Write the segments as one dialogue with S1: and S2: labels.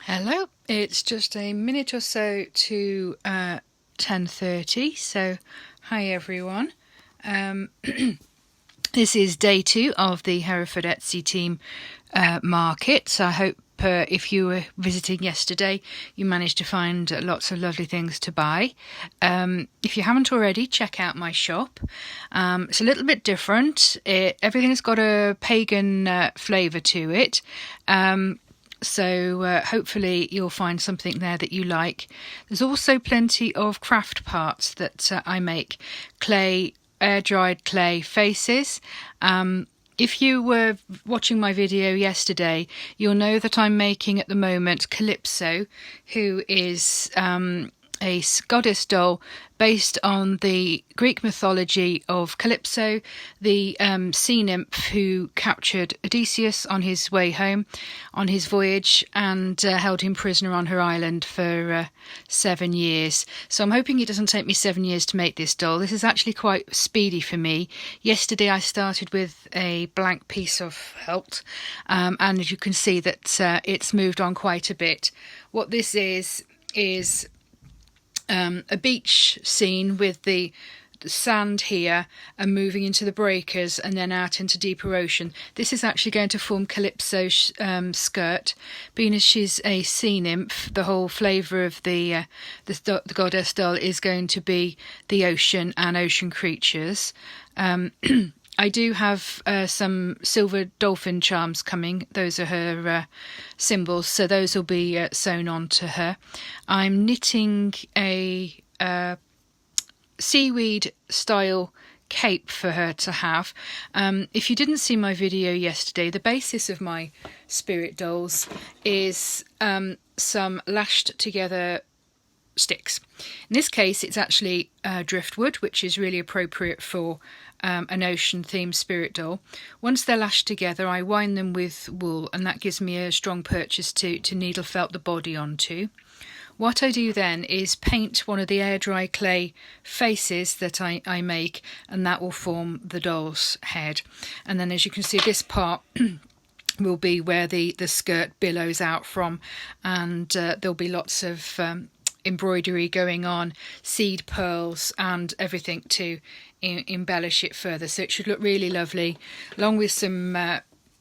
S1: Hello, it's just a minute or so to 10:30, so hi everyone. This is day 2 of the Hereford Etsy team market, so I hope if you were visiting yesterday you managed to find lots of lovely things to buy. If you haven't already, check out my shop. It's a little bit different. Everything's got a pagan flavour to it. So hopefully you'll find something there that you like. There's also plenty of craft parts that I make. Clay, air-dried clay faces. If you were watching my video yesterday, you'll know that I'm making at the moment Calypso, who is a goddess doll based on the Greek mythology of Calypso, the sea nymph who captured Odysseus on his way home, on his voyage, and held him prisoner on her island for 7 years. So I'm hoping it doesn't take me 7 years to make this doll. This is actually quite speedy for me. Yesterday I started with a blank piece of felt, and as you can see that it's moved on quite a bit. What this is a beach scene with the sand here and moving into the breakers and then out into deeper ocean. This is actually going to form Calypso's skirt. Being as she's a sea nymph, the whole flavour of the goddess doll is going to be the ocean and ocean creatures. I do have some silver dolphin charms coming. Those are her symbols, so those will be sewn on to her. I'm knitting a seaweed style cape for her to have. If you didn't see my video yesterday, the basis of my spirit dolls is some lashed together sticks. In this case it's actually driftwood, which is really appropriate for an ocean themed spirit doll. Once they're lashed together, I wind them with wool, and that gives me a strong purchase to needle felt the body onto. What I do then is paint one of the air dry clay faces that I make, and that will form the doll's head. And then as you can see, this part will be where the skirt billows out from, and there'll be lots of embroidery going on, seed pearls and everything to embellish it further, so it should look really lovely, along with some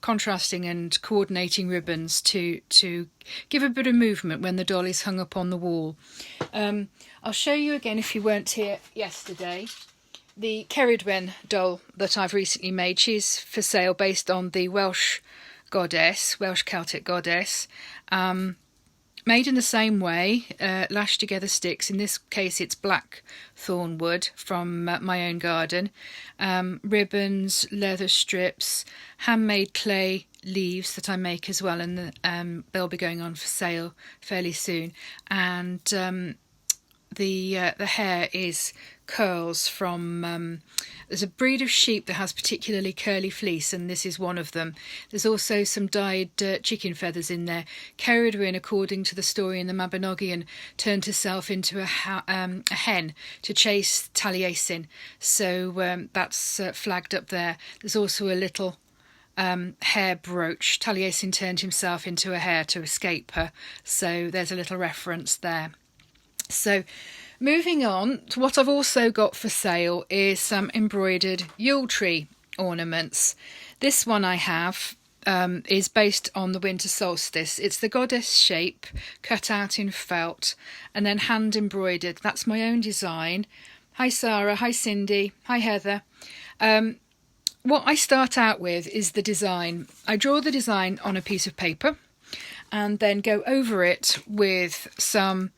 S1: contrasting and coordinating ribbons to give a bit of movement when the doll is hung up on the wall. I'll show you again, if you weren't here yesterday, the Craeft Wif doll that I've recently made. She's for sale based on the Welsh Celtic goddess. Made in the same way, lashed together sticks. In this case it's black thorn wood from my own garden. Ribbons, leather strips, handmade clay leaves that I make as well, and they'll be going on for sale fairly soon. And the hair is curls from there's a breed of sheep that has particularly curly fleece, and this is one of them. There's also some dyed chicken feathers in there. Craeft Wif, according to the story in the Mabinogion, turned herself into a hen to chase Taliesin, so that's flagged up there. There's also a little hair brooch. Taliesin turned himself into a hare to escape her, so there's a little reference there. So moving on to what I've also got for sale is some embroidered Yule tree ornaments. This one I have is based on the winter solstice. It's the goddess shape cut out in felt and then hand embroidered. That's my own design. Hi Sarah, hi Cindy, hi Heather. What I start out with is the design. I draw the design on a piece of paper and then go over it with some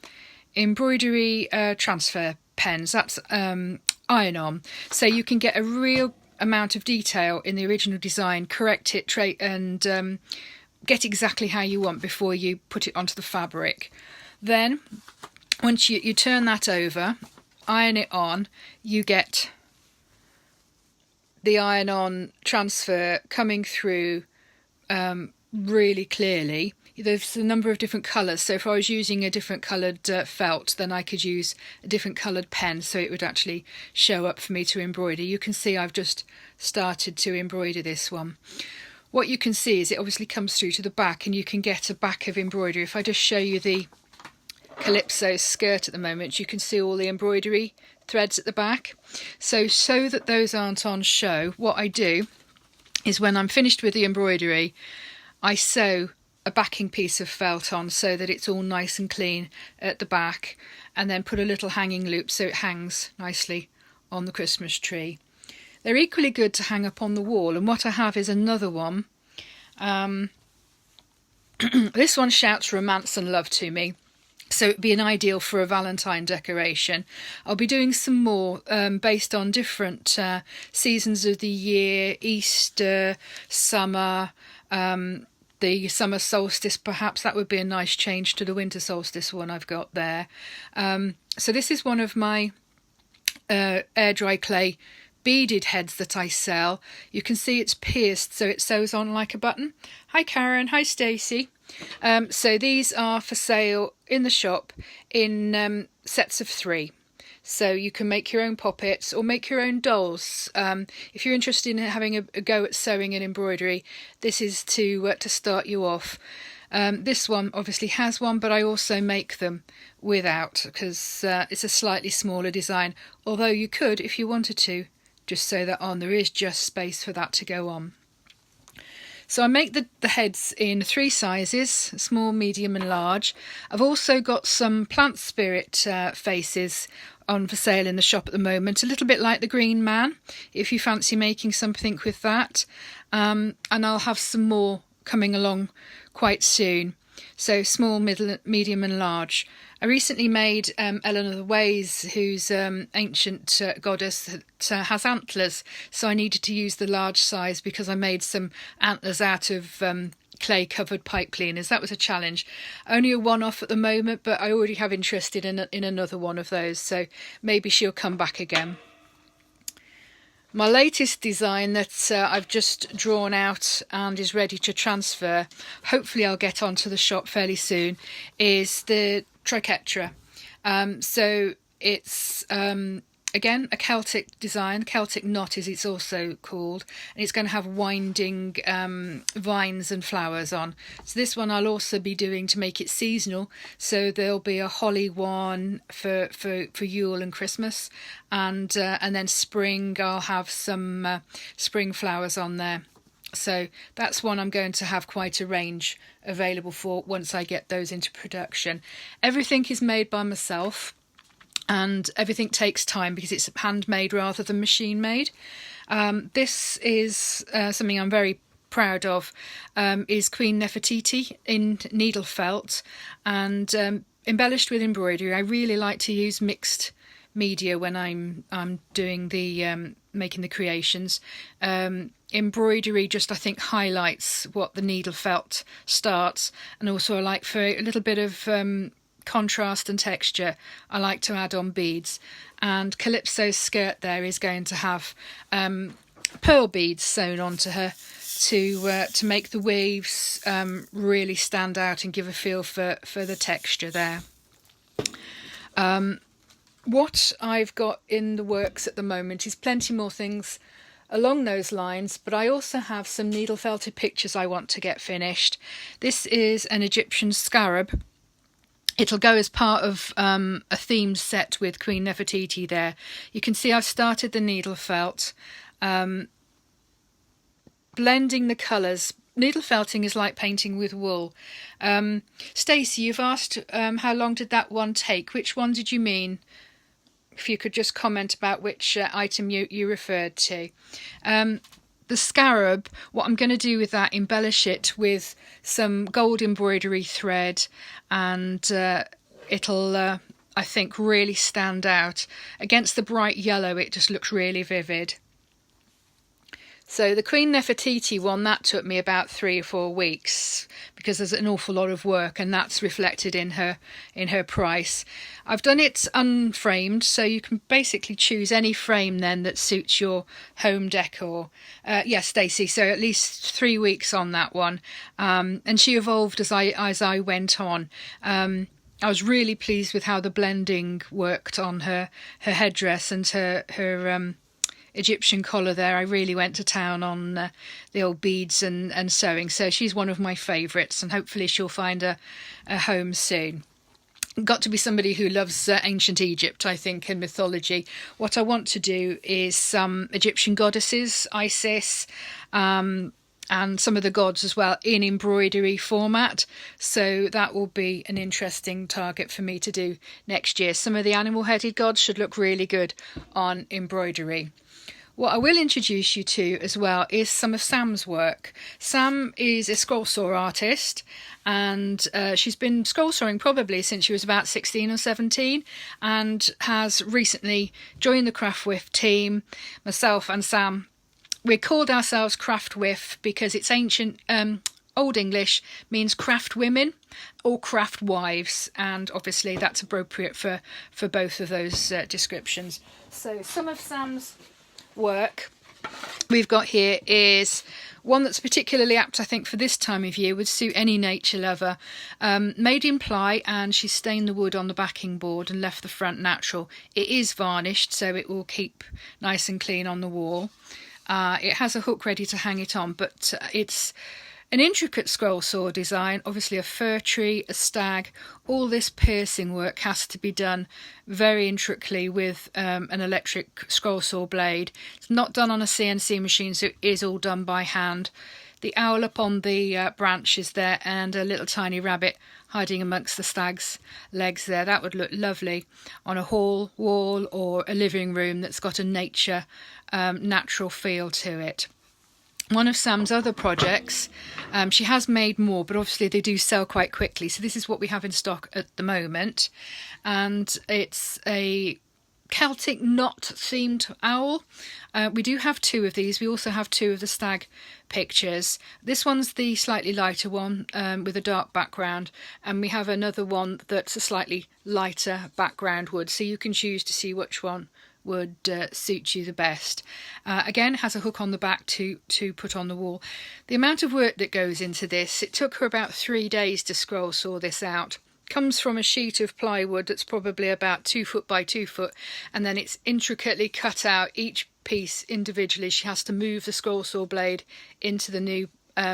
S1: embroidery transfer pens. That's iron-on, so you can get a real amount of detail in the original design, correct it, and get exactly how you want before you put it onto the fabric. Then once you turn that over, iron it on, you get the iron-on transfer coming through really clearly. There's a number of different colours, so if I was using a different coloured felt, then I could use a different coloured pen, so it would actually show up for me to embroider. You can see I've just started to embroider this one. what you can see is it obviously comes through to the back, and you can get a back of embroidery. If I just show you the Calypso skirt at the moment, you can see all the embroidery threads at the back. So that those aren't on show, what I do is when I'm finished with the embroidery, I sew a backing piece of felt on so that it's all nice and clean at the back, and then put a little hanging loop so it hangs nicely on the Christmas tree. They're equally good to hang up on the wall, and what I have is another one. This one shouts romance and love to me, so it'd be an ideal for a Valentine decoration. I'll be doing some more based on different seasons of the year, Easter, summer, the summer solstice perhaps. That would be a nice change to the winter solstice one I've got there. So this is one of my air dry clay beaded heads that I sell. You can see it's pierced so it sews on like a button. Hi Karen, hi Stacey. So these are for sale in the shop in sets of 3. So you can make your own poppets or make your own dolls. If you're interested in having a go at sewing and embroidery, this is to start you off. This one obviously has one, but I also make them without, because it's a slightly smaller design. Although you could, if you wanted to, just sew that on. There is just space for that to go on. So I make the heads in 3 sizes, small, medium and large. I've also got some plant spirit faces on for sale in the shop at the moment, a little bit like the Green Man, if you fancy making something with that. And I'll have some more coming along quite soon. So small, middle, medium and large. I recently made Eleanor the Ways, who's ancient goddess that has antlers, so I needed to use the large size because I made some antlers out of clay covered pipe cleaners. That was a challenge. Only a one-off at the moment, but I already have interest in another one of those, so maybe she'll come back again. My latest design that I've just drawn out and is ready to transfer, hopefully I'll get onto the shop fairly soon, is the Triquetra. So it's again a Celtic design, Celtic knot as it's also called, and it's going to have winding vines and flowers on. So this one I'll also be doing to make it seasonal, so there'll be a holly one for Yule and Christmas, and then spring I'll have some spring flowers on there. So that's one I'm going to have quite a range available for once I get those into production. Everything is made by myself, and everything takes time because it's handmade rather than machine made. This is something I'm very proud of, is Queen Nefertiti in needle felt and embellished with embroidery. I really like to use mixed media when I'm doing the making the creations. Embroidery just, I think, highlights what the needle felt starts, and also I like for a little bit of contrast and texture, I like to add on beads. And Calypso's skirt there is going to have pearl beads sewn onto her to make the waves really stand out and give a feel for the texture there. What I've got in the works at the moment is plenty more things along those lines, but I also have some needle felted pictures I want to get finished. This is an Egyptian scarab. It'll go as part of a themed set with Queen Nefertiti there. You can see I've started the needle felt, blending the colours. Needle felting is like painting with wool. Stacey, you've asked how long did that one take? Which one did you mean? If you could just comment about which item you referred to. The scarab, what I'm going to do with that, embellish it with some gold embroidery thread, and it'll, I think, really stand out. Against the bright yellow, it just looks really vivid. So the Queen Nefertiti one, that took me about 3 or 4 weeks because there's an awful lot of work, and that's reflected in her price. I've done it unframed, so you can basically choose any frame then that suits your home decor. Yes, Stacey, so at least 3 weeks on that one, and she evolved as I went on. I was really pleased with how the blending worked on her headdress and her Egyptian collar there. I really went to town on the old beads and sewing. So she's one of my favourites, and hopefully she'll find a home soon. Got to be somebody who loves ancient Egypt, I think, and mythology. What I want to do is some Egyptian goddesses, Isis, and some of the gods as well in embroidery format. So that will be an interesting target for me to do next year. Some of the animal-headed gods should look really good on embroidery. What I will introduce you to as well is some of Sam's work. Sam is a scroll saw artist, and she's been scroll sawing probably since she was about 16 or 17, and has recently joined the Craeft Wif team. Myself and Sam, we called ourselves Craeft Wif because it's ancient, Old English, means craft women or craft wives, and obviously that's appropriate for both of those descriptions. So some of Sam's work we've got here is one that's particularly apt, I think, for this time of year, would suit any nature lover. Made in ply, and she's stained the wood on the backing board and left the front natural. It is varnished, so it will keep nice and clean on the wall. It has a hook ready to hang it on, but it's an intricate scroll saw design, obviously a fir tree, a stag. All this piercing work has to be done very intricately with an electric scroll saw blade. It's not done on a CNC machine, so it is all done by hand. The owl up on the branch is there, and a little tiny rabbit hiding amongst the stag's legs there. That would look lovely on a hall wall or a living room that's got a nature, natural feel to it. One of Sam's other projects, she has made more, but obviously they do sell quite quickly. So this is what we have in stock at the moment. And it's a Celtic knot-themed owl. We do have two of these. We also have two of the stag pictures. This one's the slightly lighter one with a dark background. And we have another one that's a slightly lighter background wood. So you can choose to see which one would suit you the best. Again, has a hook on the back to put on the wall. The amount of work that goes into this, it took her about 3 days to scroll saw this out. Comes from a sheet of plywood that's probably about 2 foot by 2 foot, and then it's intricately cut out, each piece individually. She has to move the scroll saw blade into the new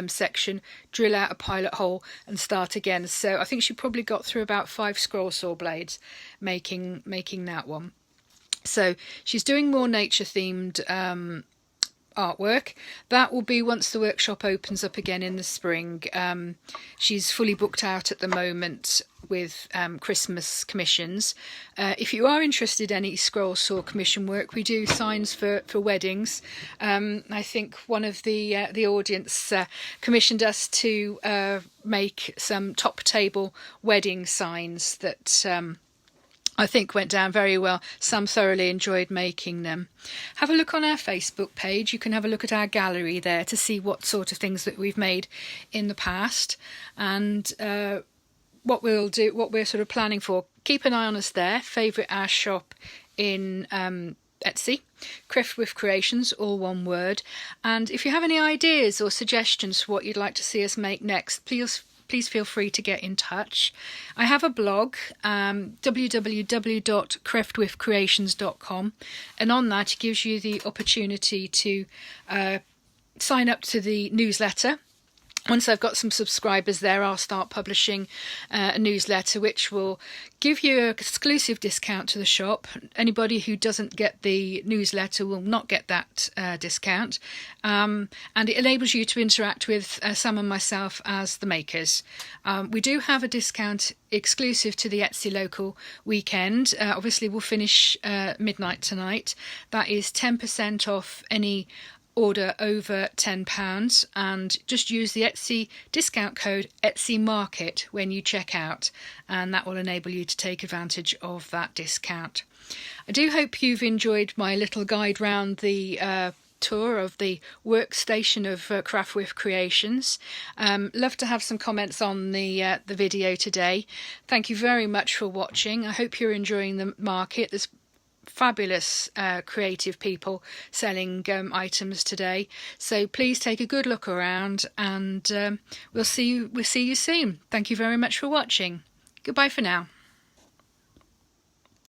S1: section, drill out a pilot hole and start again. So I think she probably got through about 5 scroll saw blades making that one. So she's doing more nature themed artwork. That will be once the workshop opens up again in the spring. She's fully booked out at the moment with Christmas commissions. If you are interested in any scroll saw commission work, we do signs for weddings. I think one of the audience commissioned us to make some top table wedding signs that I think went down very well. Sam thoroughly enjoyed making them. Have a look on our Facebook page. You can have a look at our gallery there to see what sort of things that we've made in the past, and what we'll do, what we're sort of planning for. Keep an eye on us there. Favourite our shop in Etsy, Craeft Wif Creations, all one word. And if you have any ideas or suggestions for what you'd like to see us make next, please feel free to get in touch. I have a blog, www.craeftwifcreations.com, and on that it gives you the opportunity to sign up to the newsletter. Once I've got some subscribers there, I'll start publishing a newsletter which will give you an exclusive discount to the shop. Anybody who doesn't get the newsletter will not get that discount. And it enables you to interact with Sam and myself as the makers. We do have a discount exclusive to the Etsy local weekend. Obviously, we'll finish midnight tonight. That is 10% off any order over £10, and just use the Etsy discount code Etsy Market when you check out, and that will enable you to take advantage of that discount. I do hope you've enjoyed my little guide round the tour of the workstation of Craeft Wif Creations. Love to have some comments on the video today. Thank you very much for watching. I hope you're enjoying the market. There's fabulous creative people selling items today, so please take a good look around, and we'll see you soon. Thank you very much for watching. Goodbye for now.